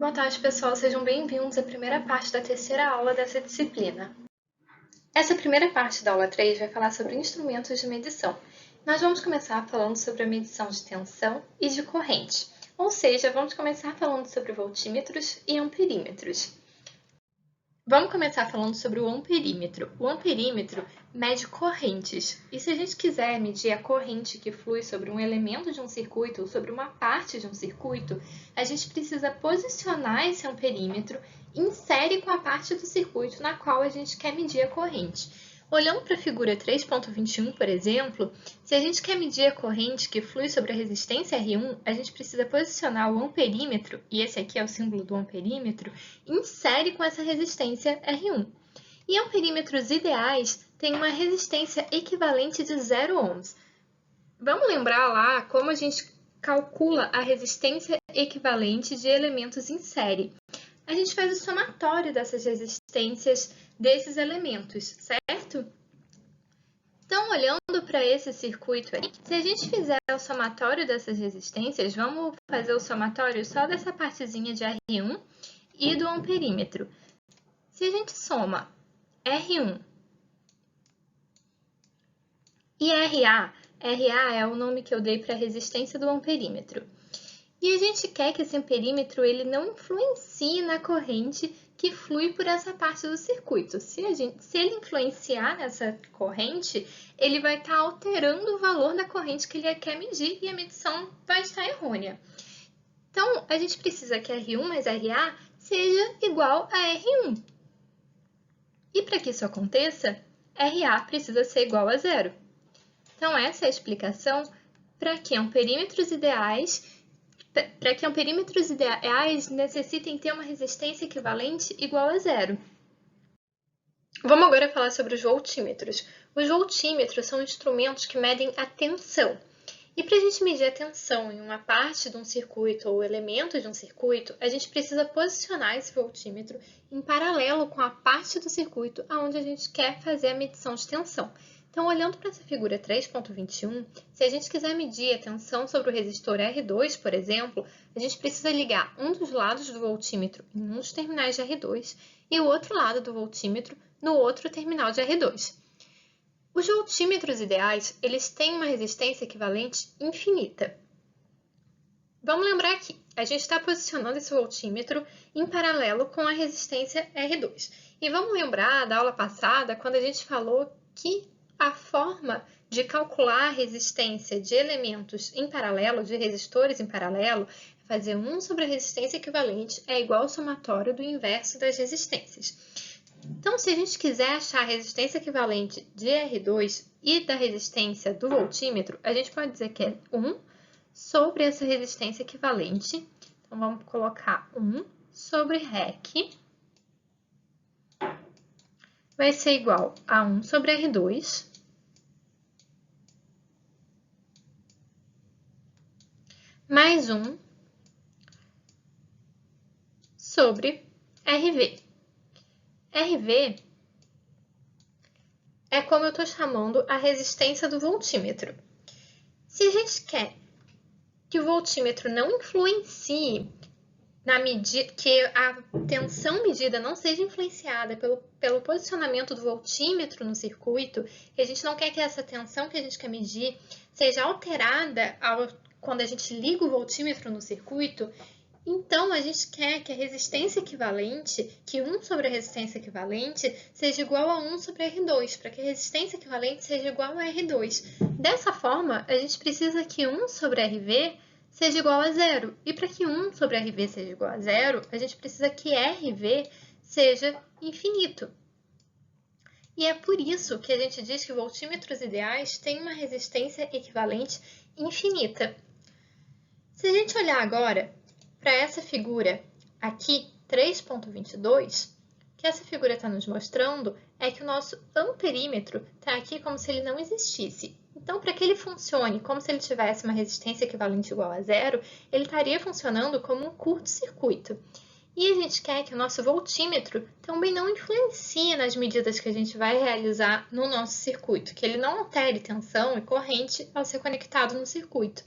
Boa tarde, pessoal. Sejam bem-vindos à primeira parte da terceira aula dessa disciplina. Essa primeira parte da aula 3 vai falar sobre instrumentos de medição. Nós vamos começar falando sobre a medição de tensão e de corrente, ou seja, vamos começar falando sobre voltímetros e amperímetros. Vamos começar falando sobre o amperímetro. O amperímetro mede correntes, e se a gente quiser medir a corrente que flui sobre um elemento de um circuito ou sobre uma parte de um circuito, a gente precisa posicionar esse amperímetro em série com a parte do circuito na qual a gente quer medir a corrente. Olhando para a figura 3.21, por exemplo, se a gente quer medir a corrente que flui sobre a resistência R1, a gente precisa posicionar o amperímetro, e esse aqui é o símbolo do amperímetro, em série com essa resistência R1. E amperímetros ideais têm uma resistência equivalente de 0 ohms. Vamos lembrar lá como a gente calcula a resistência equivalente de elementos em série. A gente faz o somatório dessas resistências desses elementos, certo? Então, olhando para esse circuito aqui, se a gente fizer o somatório dessas resistências, vamos fazer o somatório só dessa partezinha de R1 e do amperímetro. Se a gente soma R1 e RA é o nome que eu dei para a resistência do amperímetro. E a gente quer que esse amperímetro ele não influencie na corrente que flui por essa parte do circuito. Se ele influenciar nessa corrente, ele vai estar alterando o valor da corrente que ele quer medir e a medição vai estar errônea. Então, a gente precisa que R1 mais RA seja igual a R1. E para que isso aconteça, RA precisa ser igual a 0. Então, essa é a explicação para que amperímetros ideais necessitem ter uma resistência equivalente igual a 0. Vamos agora falar sobre os voltímetros. Os voltímetros são instrumentos que medem a tensão. E para a gente medir a tensão em uma parte de um circuito ou elemento de um circuito, a gente precisa posicionar esse voltímetro em paralelo com a parte do circuito onde a gente quer fazer a medição de tensão. Então, olhando para essa figura 3.21, se a gente quiser medir a tensão sobre o resistor R2, por exemplo, a gente precisa ligar um dos lados do voltímetro em um dos terminais de R2 e o outro lado do voltímetro no outro terminal de R2. Os voltímetros ideais, eles têm uma resistência equivalente infinita. Vamos lembrar aqui, a gente está posicionando esse voltímetro em paralelo com a resistência R2. E vamos lembrar da aula passada, quando a gente falou que a forma de calcular a resistência de elementos em paralelo, de resistores em paralelo, é fazer 1 sobre a resistência equivalente é igual ao somatório do inverso das resistências. Então, se a gente quiser achar a resistência equivalente de R2 e da resistência do voltímetro, a gente pode dizer que é 1 sobre essa resistência equivalente. Então, vamos colocar 1 sobre REC. Vai ser igual a 1 sobre R2 mais 1 sobre RV. RV é como eu estou chamando a resistência do voltímetro. Se a gente quer que o voltímetro não influencie na medida que a tensão medida não seja influenciada pelo posicionamento do voltímetro no circuito, e a gente não quer que essa tensão que a gente quer medir seja alterada quando a gente liga o voltímetro no circuito, então a gente quer que a resistência equivalente, que 1 sobre a resistência equivalente, seja igual a 1 sobre R2, para que a resistência equivalente seja igual a R2. Dessa forma, a gente precisa que 1 sobre RV seja igual a 0. E para que 1 sobre RV seja igual a 0, a gente precisa que RV seja infinito. E é por isso que a gente diz que voltímetros ideais têm uma resistência equivalente infinita. Se a gente olhar agora para essa figura aqui, 3.22, o que essa figura está nos mostrando é que o nosso amperímetro está aqui como se ele não existisse. Então, para que ele funcione como se ele tivesse uma resistência equivalente igual a 0, ele estaria funcionando como um curto-circuito. E a gente quer que o nosso voltímetro também não influencie nas medidas que a gente vai realizar no nosso circuito, que ele não altere tensão e corrente ao ser conectado no circuito.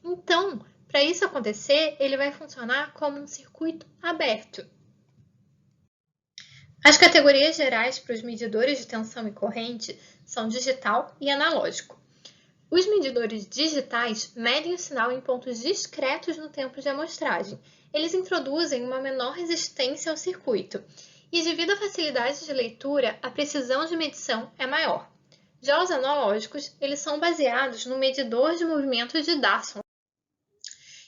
Então, Para isso acontecer, ele vai funcionar como um circuito aberto. As categorias gerais para os medidores de tensão e corrente são digital e analógico. Os medidores digitais medem o sinal em pontos discretos no tempo de amostragem. Eles introduzem uma menor resistência ao circuito e, devido à facilidade de leitura, a precisão de medição é maior. Já os analógicos, eles são baseados no medidor de movimento de Dasson.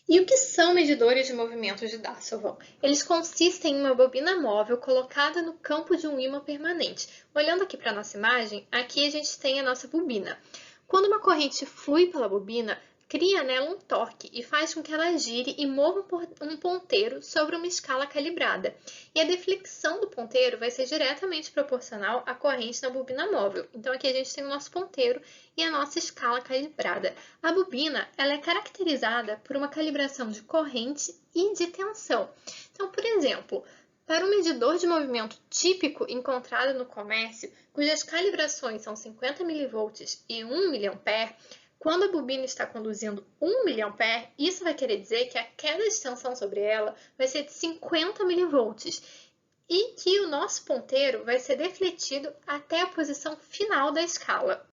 E o que são medidores de movimento de Dasson? Eles consistem em uma bobina móvel colocada no campo de um ímã permanente. Olhando aqui para a nossa imagem, aqui a gente tem a nossa bobina. Quando uma corrente flui pela bobina, cria nela um torque e faz com que ela gire e mova um ponteiro sobre uma escala calibrada. E a deflexão do ponteiro vai ser diretamente proporcional à corrente na bobina móvel. Então aqui a gente tem o nosso ponteiro e a nossa escala calibrada. A bobina ela é caracterizada por uma calibração de corrente e de tensão. Então, por exemplo, para um medidor de movimento típico encontrado no comércio, cujas calibrações são 50 mV e 1 mA, quando a bobina está conduzindo 1 mA, isso vai querer dizer que a queda de tensão sobre ela vai ser de 50 mV e que o nosso ponteiro vai ser defletido até a posição final da escala.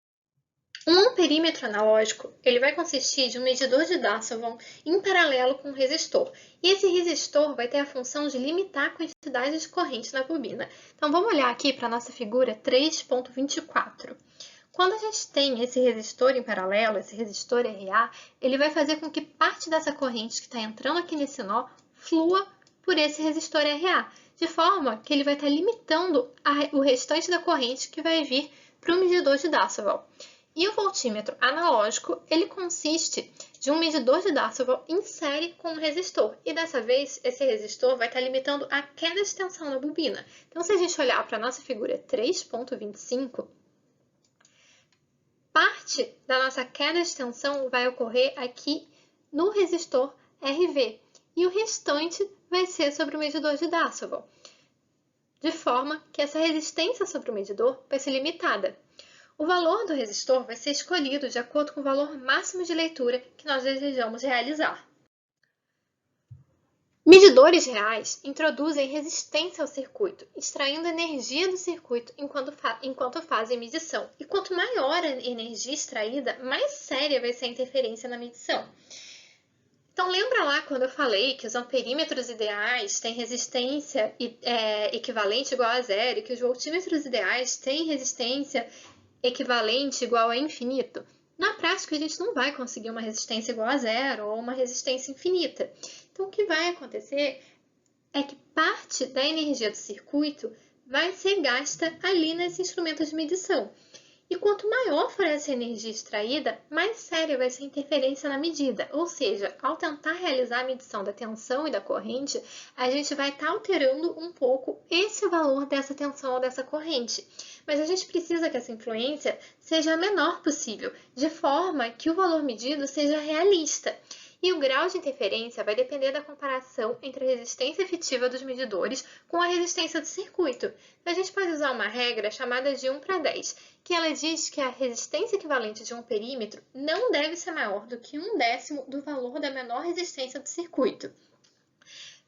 Um amperímetro analógico ele vai consistir de um medidor de Dasson em paralelo com um resistor. E esse resistor vai ter a função de limitar a quantidade de corrente na bobina. Então, vamos olhar aqui para a nossa figura 3.24. Quando a gente tem esse resistor em paralelo, esse resistor RA, ele vai fazer com que parte dessa corrente que está entrando aqui nesse nó flua por esse resistor RA, de forma que ele vai estar limitando o restante da corrente que vai vir para o medidor de Dasson. E o voltímetro analógico, ele consiste de um medidor de Dasson em série com um resistor. E dessa vez, esse resistor vai estar limitando a queda de tensão na bobina. Então, se a gente olhar para a nossa figura 3.25, parte da nossa queda de tensão vai ocorrer aqui no resistor RV. E o restante vai ser sobre o medidor de Dasson. De forma que essa resistência sobre o medidor vai ser limitada. O valor do resistor vai ser escolhido de acordo com o valor máximo de leitura que nós desejamos realizar. Medidores reais introduzem resistência ao circuito, extraindo energia do circuito enquanto fazem medição. E quanto maior a energia extraída, mais séria vai ser a interferência na medição. Então, lembra lá quando eu falei que os amperímetros ideais têm resistência equivalente igual a zero e que os voltímetros ideais têm resistência equivalente igual a infinito? Na prática, a gente não vai conseguir uma resistência igual a zero ou uma resistência infinita. Então, o que vai acontecer é que parte da energia do circuito vai ser gasta ali nesse instrumento de medição. E quanto maior for essa energia extraída, mais séria vai ser a interferência na medida. Ou seja, ao tentar realizar a medição da tensão e da corrente, a gente vai estar alterando um pouco esse valor dessa tensão ou dessa corrente. Mas a gente precisa que essa influência seja a menor possível, de forma que o valor medido seja realista. E o grau de interferência vai depender da comparação entre a resistência efetiva dos medidores com a resistência do circuito. A gente pode usar uma regra chamada de 1 para 10, que ela diz que a resistência equivalente de um perímetro não deve ser maior do que 1/10 do valor da menor resistência do circuito,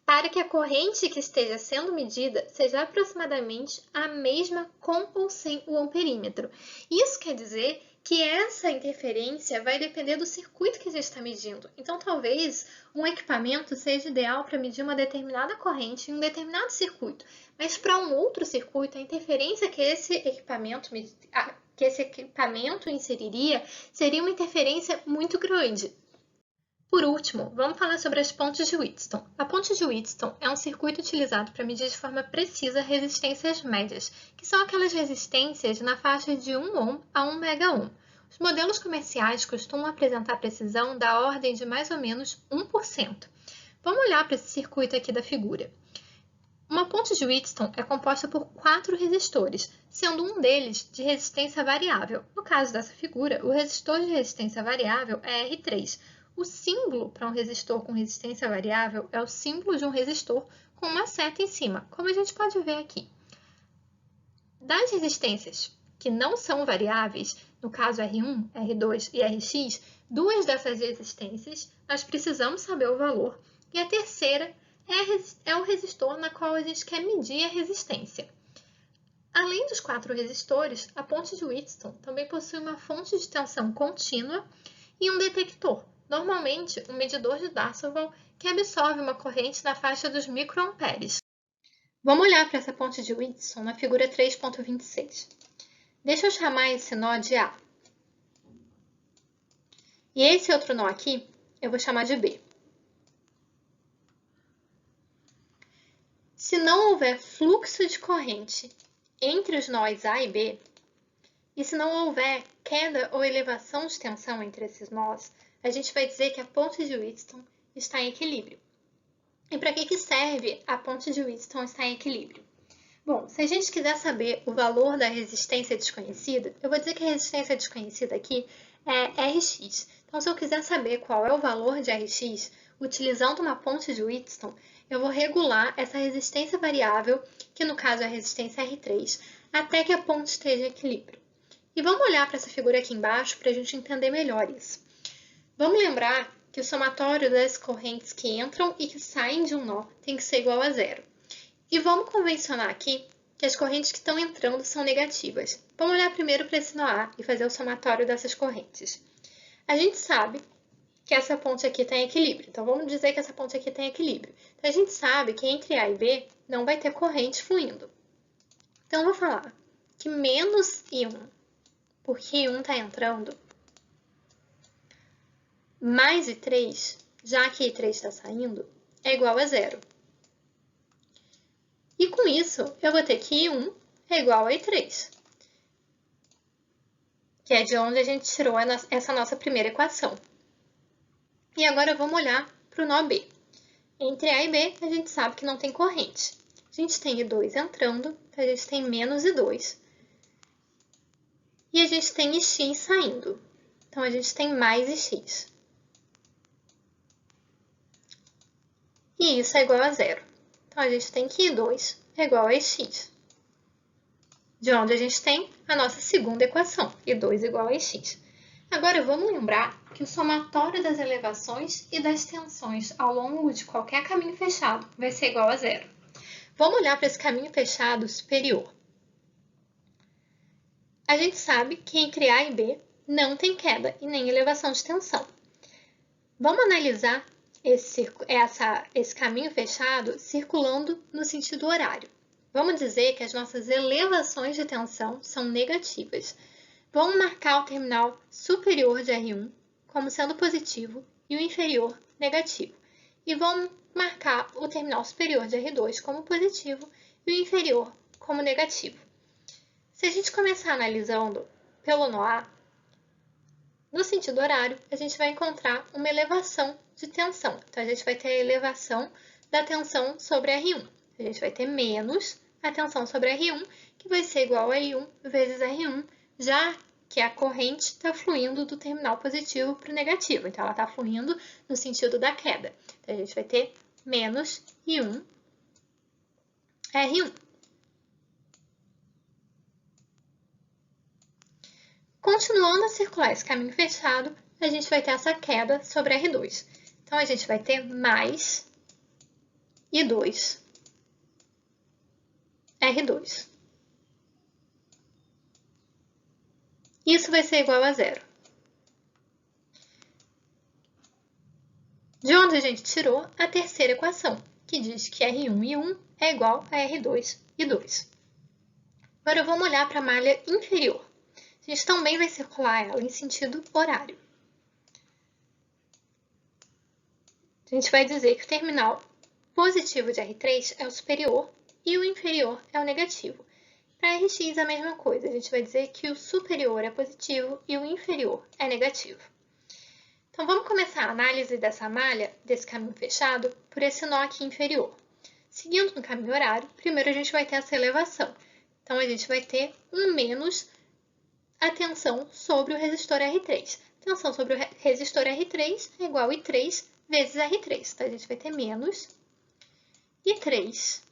para que a corrente que esteja sendo medida seja aproximadamente a mesma com ou sem o amperímetro. Isso quer dizer que essa interferência vai depender do circuito que a gente está medindo. Então, talvez um equipamento seja ideal para medir uma determinada corrente em um determinado circuito, mas para um outro circuito, a interferência que esse equipamento inseriria seria uma interferência muito grande. Por último, vamos falar sobre as pontes de Wheatstone. A ponte de Wheatstone é um circuito utilizado para medir de forma precisa resistências médias, que são aquelas resistências na faixa de 1 ohm a 1 megaohm. Os modelos comerciais costumam apresentar precisão da ordem de mais ou menos 1%. Vamos olhar para esse circuito aqui da figura. Uma ponte de Wheatstone é composta por 4 resistores, sendo um deles de resistência variável. No caso dessa figura, o resistor de resistência variável é R3. O símbolo para um resistor com resistência variável é o símbolo de um resistor com uma seta em cima, como a gente pode ver aqui. Das resistências que não são variáveis, no caso R1, R2 e Rx, duas dessas resistências, nós precisamos saber o valor, e a terceira é o resistor na qual a gente quer medir a resistência. Além dos 4 resistores, a ponte de Wheatstone também possui uma fonte de tensão contínua e um detector, normalmente um medidor de Dassault, que absorve uma corrente na faixa dos microamperes. Vamos olhar para essa ponte de Wheatstone na figura 3.26. Deixa eu chamar esse nó de A. E esse outro nó aqui, eu vou chamar de B. Se não houver fluxo de corrente entre os nós A e B, e se não houver queda ou elevação de tensão entre esses nós, a gente vai dizer que a ponte de Wheatstone está em equilíbrio. E para que serve a ponte de Wheatstone estar em equilíbrio? Bom, se a gente quiser saber o valor da resistência desconhecida, eu vou dizer que a resistência desconhecida aqui é Rx. Então, se eu quiser saber qual é o valor de Rx, utilizando uma ponte de Wheatstone, eu vou regular essa resistência variável, que no caso é a resistência R3, até que a ponte esteja em equilíbrio. E vamos olhar para essa figura aqui embaixo para a gente entender melhor isso. Vamos lembrar que o somatório das correntes que entram e que saem de um nó tem que ser igual a zero. E vamos convencionar aqui que as correntes que estão entrando são negativas. Vamos olhar primeiro para esse nó A e fazer o somatório dessas correntes. A gente sabe que essa ponte aqui está em equilíbrio. Então, vamos dizer que essa ponte aqui está em equilíbrio. Então, a gente sabe que entre A e B não vai ter corrente fluindo. Então, eu vou falar que menos I1, porque I1 está entrando, mais I3, já que I3 está saindo, é igual a zero. E com isso, eu vou ter que I1 é igual a I3, que é de onde a gente tirou essa nossa primeira equação. E agora vamos olhar para o nó B. Entre A e B, a gente sabe que não tem corrente. A gente tem I2 entrando, então a gente tem menos I2. E a gente tem Ix saindo, então a gente tem mais Ix. E isso é igual a zero. Então, a gente tem que I2 é igual a Ix. De onde a gente tem a nossa segunda equação, I2 igual a Ix. Agora, vamos lembrar que o somatório das elevações e das tensões ao longo de qualquer caminho fechado vai ser igual a zero. Vamos olhar para esse caminho fechado superior. A gente sabe que entre A e B não tem queda e nem elevação de tensão. Vamos analisar esse caminho fechado circulando no sentido horário. Vamos dizer que as nossas elevações de tensão são negativas. Vamos marcar o terminal superior de R1 como sendo positivo e o inferior negativo. E vamos marcar o terminal superior de R2 como positivo e o inferior como negativo. Se a gente começar analisando pelo nó A, no sentido horário, a gente vai encontrar uma elevação de tensão. Então, a gente vai ter a elevação da tensão sobre R1. A gente vai ter menos a tensão sobre R1, que vai ser igual a I1 vezes R1, já que a corrente está fluindo do terminal positivo para o negativo. Então, ela está fluindo no sentido da queda. Então, a gente vai ter menos I1 R1. Continuando a circular esse caminho fechado, a gente vai ter essa queda sobre R2. Então, a gente vai ter mais I2 R2. Isso vai ser igual a zero. De onde a gente tirou a terceira equação, que diz que R1 e 1 é igual a R2 e 2. Agora, vamos olhar para a malha inferior. A gente também vai circular ela em sentido horário. A gente vai dizer que o terminal positivo de R3 é o superior e o inferior é o negativo. Para Rx a mesma coisa, a gente vai dizer que o superior é positivo e o inferior é negativo. Então, vamos começar a análise dessa malha, desse caminho fechado, por esse nó aqui inferior. Seguindo no caminho horário, primeiro a gente vai ter essa elevação. Então, a gente vai ter um menos a tensão sobre o resistor R3. A tensão sobre o resistor R3 é igual a I3 vezes R3. Então, a gente vai ter menos I3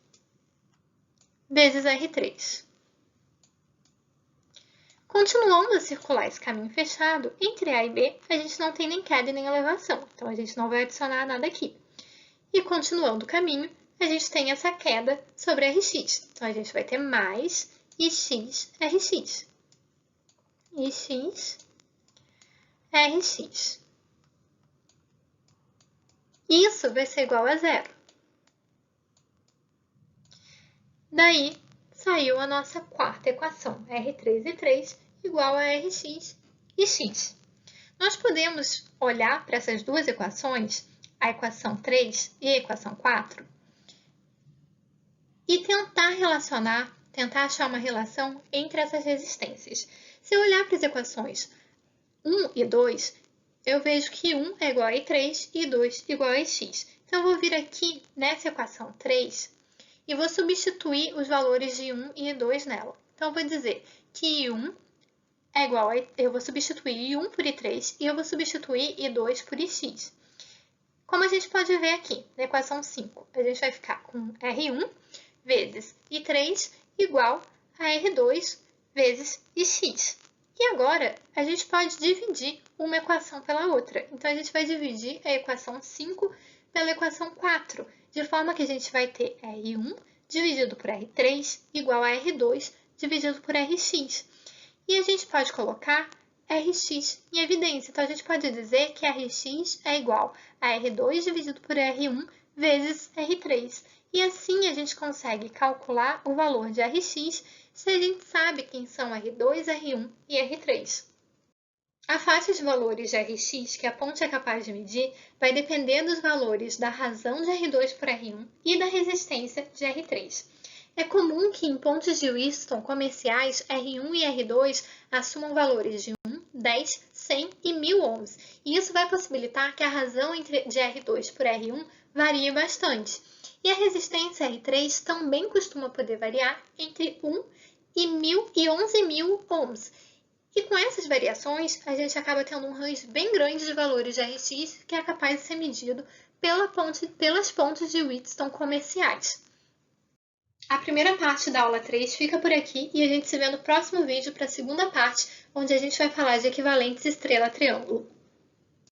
vezes R3. Continuando a circular esse caminho fechado, entre A e B, a gente não tem nem queda e nem elevação, então a gente não vai adicionar nada aqui. E continuando o caminho, a gente tem essa queda sobre Rx. Então, a gente vai ter mais Ix, Rx. Ix, Rx. Isso vai ser igual a zero. Daí, saiu a nossa quarta equação, R3 e 3 igual a Rx e x. Nós podemos olhar para essas duas equações, a equação 3 e a equação 4, e tentar achar uma relação entre essas resistências. Se eu olhar para as equações 1 e 2, eu vejo que 1 é igual a I3 e 2 igual a Ix. Então, eu vou vir aqui nessa equação 3 e vou substituir os valores de 1 e 2 nela. Então, eu vou dizer que I1 é igual a... Eu vou substituir I1 por I3 e eu vou substituir I2 por Ix. Como a gente pode ver aqui, na equação 5, a gente vai ficar com R1 vezes I3 igual a R2 vezes Ix. E agora, a gente pode dividir uma equação pela outra. Então, a gente vai dividir a equação 5 pela equação 4, de forma que a gente vai ter R1 dividido por R3 igual a R2 dividido por Rx. E a gente pode colocar Rx em evidência. Então, a gente pode dizer que Rx é igual a R2 dividido por R1 vezes R3. E assim a gente consegue calcular o valor de Rx se a gente sabe quem são R2, R1 e R3. A faixa de valores de Rx que a ponte é capaz de medir vai depender dos valores da razão de R2 por R1 e da resistência de R3. É comum que em pontos de Wheatstone comerciais R1 e R2 assumam valores de 1, 10, 100 e 1000 ohms, e isso vai possibilitar que a razão de R2 por R1 varie bastante. E a resistência R3 também costuma poder variar entre 1 e 1000 e 11.000 ohms. E com essas variações, a gente acaba tendo um range bem grande de valores de Rx que é capaz de ser medido pelas pontes de Wheatstone comerciais. A primeira parte da aula 3 fica por aqui e a gente se vê no próximo vídeo para a segunda parte, onde a gente vai falar de equivalentes estrela-triângulo.